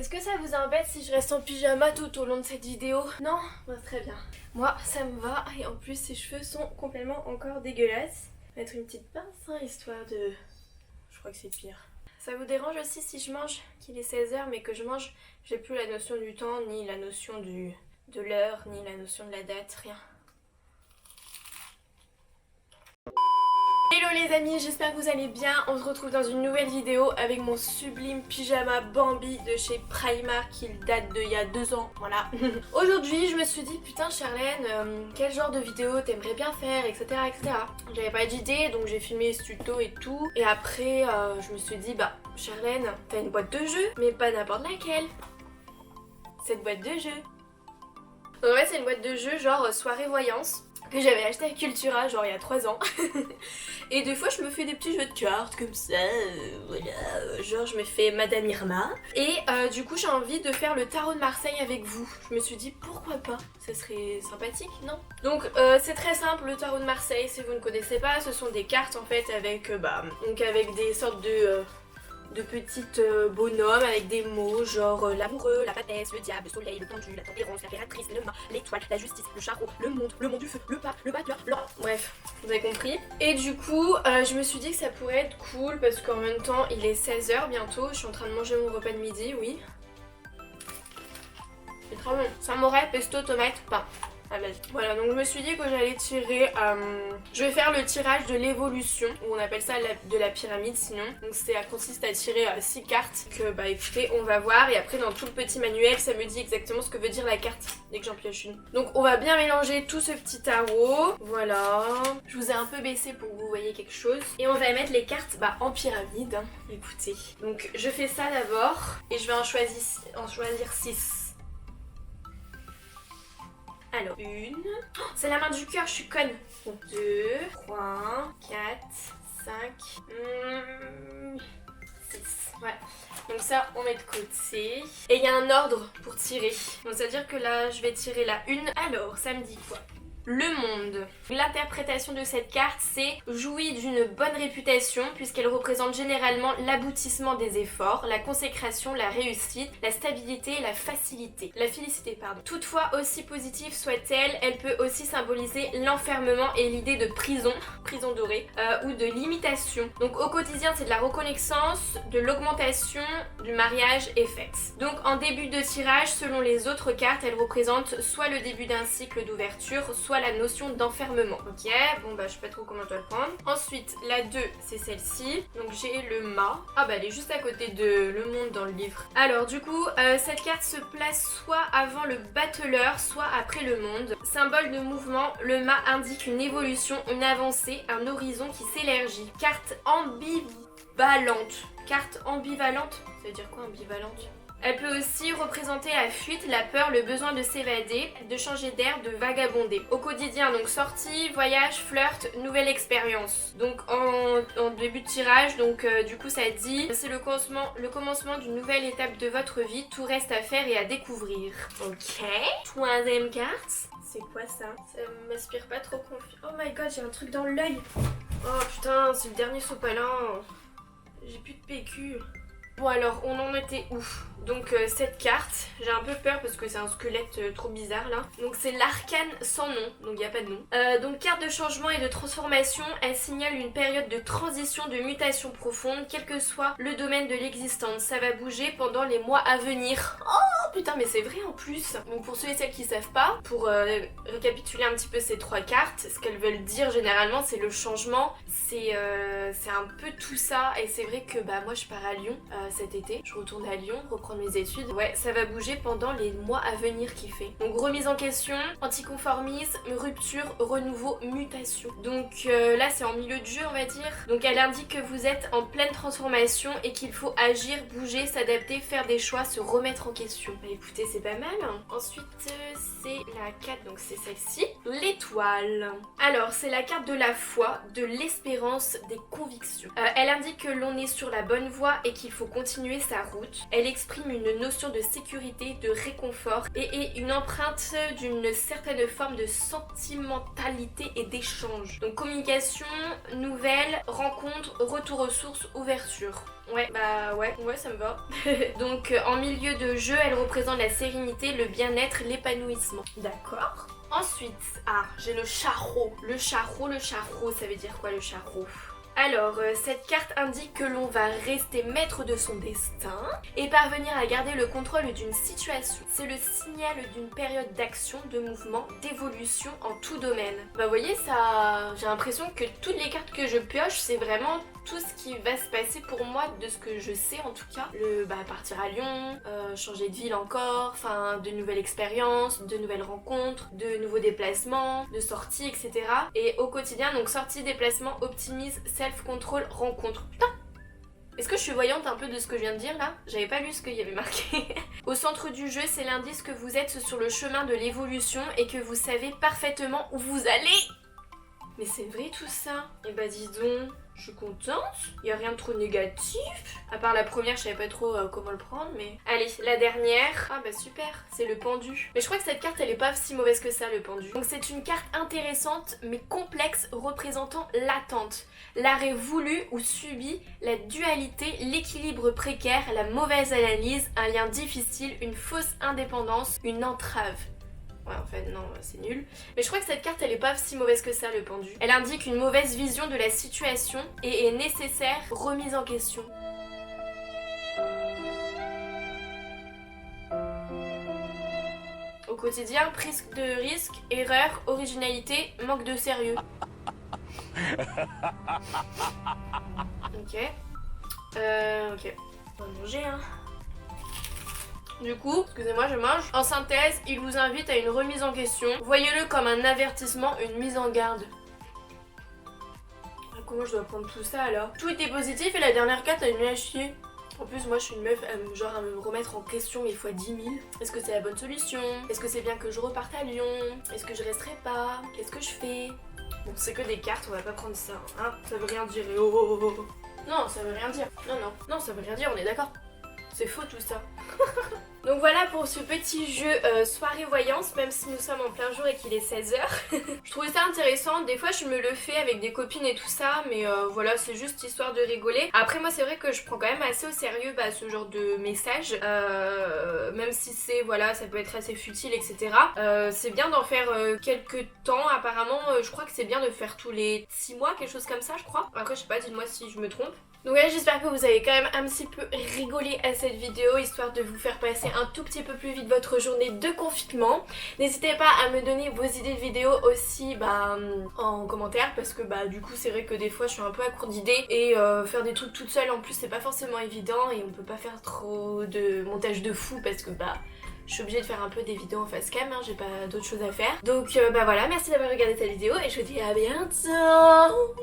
Est-ce que ça vous embête si je reste en pyjama tout au long de cette vidéo? Non? Bah, très bien. Moi, ça me va et en plus ses cheveux sont complètement encore dégueulasses. Mettre une petite pince, hein, histoire de... Je crois que c'est pire. Ça vous dérange aussi si je mange, qu'il est 16h mais que je mange, j'ai plus la notion du temps, ni la notion de l'heure, ni la notion de la date, rien. Hello les amis, j'espère que vous allez bien. On se retrouve dans une nouvelle vidéo avec mon sublime pyjama Bambi de chez Primark qui date d'il y a 2 ans, voilà. Aujourd'hui je me suis dit putain Charlène, quel genre de vidéo t'aimerais bien faire, etc. etc. J'avais pas d'idée donc j'ai filmé ce tuto et tout. Et après je me suis dit bah Charlène, t'as une boîte de jeux, mais pas n'importe laquelle. Cette boîte de jeux. En vrai c'est une boîte de jeux genre soirée voyance que j'avais acheté à Cultura genre il y a 3 ans. Et des fois je me fais des petits jeux de cartes comme ça, voilà, genre je me fais Madame Irma. Et du coup j'ai envie de faire le tarot de Marseille avec vous. Je me suis dit pourquoi pas, ça serait sympathique, non? Donc c'est très simple, le tarot de Marseille, si vous ne connaissez pas, ce sont des cartes en fait avec, donc avec des sortes de petites bonhommes avec des mots genre l'amoureux, la papesse, le diable, le soleil, le pendu, la tempérance, l'impératrice, le mât, l'étoile, la justice, le charreau, le monde du feu, le pape, le batteur, l'or. Bref, vous avez compris. Et du coup, je me suis dit que ça pourrait être cool parce qu'en même temps, il est 16h bientôt. Je suis en train de manger mon repas de midi, oui. C'est trop bon. Samouraï, pesto, tomate, pain. Ah bah, voilà, donc je me suis dit que j'allais tirer, je vais faire le tirage de l'évolution, ou on appelle ça de la pyramide sinon. Donc ça consiste à tirer 6 cartes, que bah écoutez, on va voir, et après dans tout le petit manuel, ça me dit exactement ce que veut dire la carte, dès que j'en pioche une. Donc on va bien mélanger tout ce petit tarot, voilà. Je vous ai un peu baissé pour que vous voyez quelque chose. Et on va mettre les cartes en pyramide, hein. Écoutez. Donc je fais ça d'abord, et je vais en choisir 6. Alors, 1. Oh, c'est la main du cœur, je suis conne. 2, 3, 4, 5, 6. Voilà. Donc ça, on met de côté. Et il y a un ordre pour tirer. Donc ça veut dire que là, je vais tirer la 1. Alors, ça me dit quoi? Le monde. L'interprétation de cette carte, c'est jouit d'une bonne réputation puisqu'elle représente généralement l'aboutissement des efforts, la consécration, la réussite, la stabilité et la facilité. La félicité, pardon. Toutefois, aussi positive soit-elle, elle peut aussi symboliser l'enfermement et l'idée de prison, prison dorée, ou de limitation. Donc au quotidien, c'est de la reconnaissance, de l'augmentation, du mariage et fête. Donc en début de tirage, selon les autres cartes, elle représente soit le début d'un cycle d'ouverture, soit la notion d'enfermement. Ok, bon bah je sais pas trop comment je dois le prendre. Ensuite, la 2, c'est celle-ci. Donc j'ai le mât. Ah bah elle est juste à côté de le monde dans le livre. Alors du coup, cette carte se place soit avant le battleur, soit après le monde. Symbole de mouvement, le mât indique une évolution, une avancée, un horizon qui s'élargit. Carte ambivalente. Carte ambivalente, ça veut dire quoi ambivalente? Elle peut aussi représenter la fuite, la peur, le besoin de s'évader, de changer d'air, de vagabonder. Au quotidien, donc sortie, voyage, flirt, nouvelle expérience. Donc en début de tirage, donc du coup ça dit c'est le commencement d'une nouvelle étape de votre vie, tout reste à faire et à découvrir. Ok. Troisième carte. C'est quoi ça? Ça m'inspire pas trop confiance. Oh my god, j'ai un truc dans l'œil. Oh putain, c'est le dernier sopalin. J'ai plus de PQ. Bon alors, on en était où? Donc cette carte, j'ai un peu peur parce que c'est un squelette trop bizarre là. Donc c'est l'arcane sans nom, donc il n'y a pas de nom. Donc carte de changement et de transformation, elle signale une période de transition, de mutation profonde, quel que soit le domaine de l'existence. Ça va bouger pendant les mois à venir. Oh putain mais c'est vrai en plus. Donc pour ceux et celles qui savent pas, pour récapituler un petit peu ces 3 cartes, ce qu'elles veulent dire généralement c'est le changement, c'est un peu tout ça. Et c'est vrai que bah moi je pars à Lyon cet été, je retourne à Lyon, reprendre mes études. Ouais, ça va bouger pendant les mois à venir qui fait. Donc remise en question, anticonformisme, rupture, renouveau, mutation. Donc là c'est en milieu de jeu on va dire. Donc elle indique que vous êtes en pleine transformation et qu'il faut agir, bouger, s'adapter, faire des choix, se remettre en question. Bah écoutez c'est pas mal. Ensuite c'est la 4, donc c'est celle-ci. L'étoile. Alors c'est la carte de la foi, de l'espérance, des convictions. Elle indique que l'on est sur la bonne voie et qu'il faut continuer sa route. Elle exprime une notion de sécurité, de réconfort et une empreinte d'une certaine forme de sentimentalité et d'échange. Donc communication, nouvelles, rencontres, retour aux sources, ouverture. Ouais, bah ouais, ça me va. Donc en milieu de jeu, elle représente la sérénité, le bien-être, l'épanouissement. D'accord. Ensuite, j'ai le charreau. Le charreau, ça veut dire quoi le charreau? Alors, cette carte indique que l'on va rester maître de son destin et parvenir à garder le contrôle d'une situation. C'est le signal d'une période d'action, de mouvement, d'évolution en tout domaine. Bah vous voyez, ça, j'ai l'impression que toutes les cartes que je pioche, c'est vraiment tout ce qui va se passer pour moi, de ce que je sais en tout cas. Partir à Lyon, changer de ville encore, enfin de nouvelles expériences, de nouvelles rencontres, de nouveaux déplacements, de sorties, etc. Et au quotidien, donc sortie, déplacement, optimise, self-control, rencontre. Putain! Est-ce que je suis voyante un peu de ce que je viens de dire là? J'avais pas lu ce qu'il y avait marqué. Au centre du jeu, c'est l'indice que vous êtes sur le chemin de l'évolution et que vous savez parfaitement où vous allez. Mais c'est vrai tout ça? Eh bah dis donc, je suis contente, y a rien de trop négatif. À part la première, je savais pas trop comment le prendre, mais... Allez, la dernière. Ah bah super, c'est le pendu. Mais je crois que cette carte, elle est pas si mauvaise que ça, le pendu. Donc c'est une carte intéressante, mais complexe, représentant l'attente, l'arrêt voulu ou subi, la dualité, l'équilibre précaire, la mauvaise analyse, un lien difficile, une fausse indépendance, une entrave. Ouais, en fait, non, c'est nul. Mais je crois que cette carte, elle est pas si mauvaise que ça, le pendu. Elle indique une mauvaise vision de la situation et est nécessaire remise en question. Au quotidien, prise de risque, erreur, originalité, manque de sérieux. Ok. Ok. On va manger, hein. Du coup, excusez-moi, je mange. En synthèse, il vous invite à une remise en question. Voyez-le comme un avertissement, une mise en garde. Comment je dois prendre tout ça alors? Tout était positif et la dernière carte, elle est nulle à chier. En plus, moi je suis une meuf genre à me remettre en question 1000 fois 10 000. Est-ce que c'est la bonne solution? Est-ce que c'est bien que je reparte à Lyon? Est-ce que je resterai pas? Qu'est-ce que je fais? Bon, c'est que des cartes, on va pas prendre ça, hein. Ça veut rien dire. Oh, oh, oh, oh. Non, ça veut rien dire. Non, ça veut rien dire, on est d'accord. C'est faux tout ça. Donc voilà pour ce petit jeu soirée voyance, même si nous sommes en plein jour et qu'il est 16h. Je trouvais ça intéressant, des fois je me le fais avec des copines et tout ça, mais voilà, c'est juste histoire de rigoler. Après moi c'est vrai que je prends quand même assez au sérieux ce genre de message, même si c'est, voilà, ça peut être assez futile, etc. C'est bien d'en faire quelques temps, apparemment, je crois que c'est bien de faire tous les 6 mois, quelque chose comme ça je crois. Après je sais pas, dites-moi si je me trompe. Donc voilà, j'espère que vous avez quand même un petit peu rigolé à cette vidéo, histoire de vous faire passer un tout petit peu plus vite votre journée de confinement. N'hésitez pas à me donner vos idées de vidéos aussi en commentaire, parce que du coup c'est vrai que des fois je suis un peu à court d'idées et faire des trucs toute seule en plus c'est pas forcément évident et on peut pas faire trop de montage de fou parce que je suis obligée de faire un peu des vidéos en face cam, hein, j'ai pas d'autres choses à faire. Donc voilà, merci d'avoir regardé cette vidéo et je vous dis à bientôt.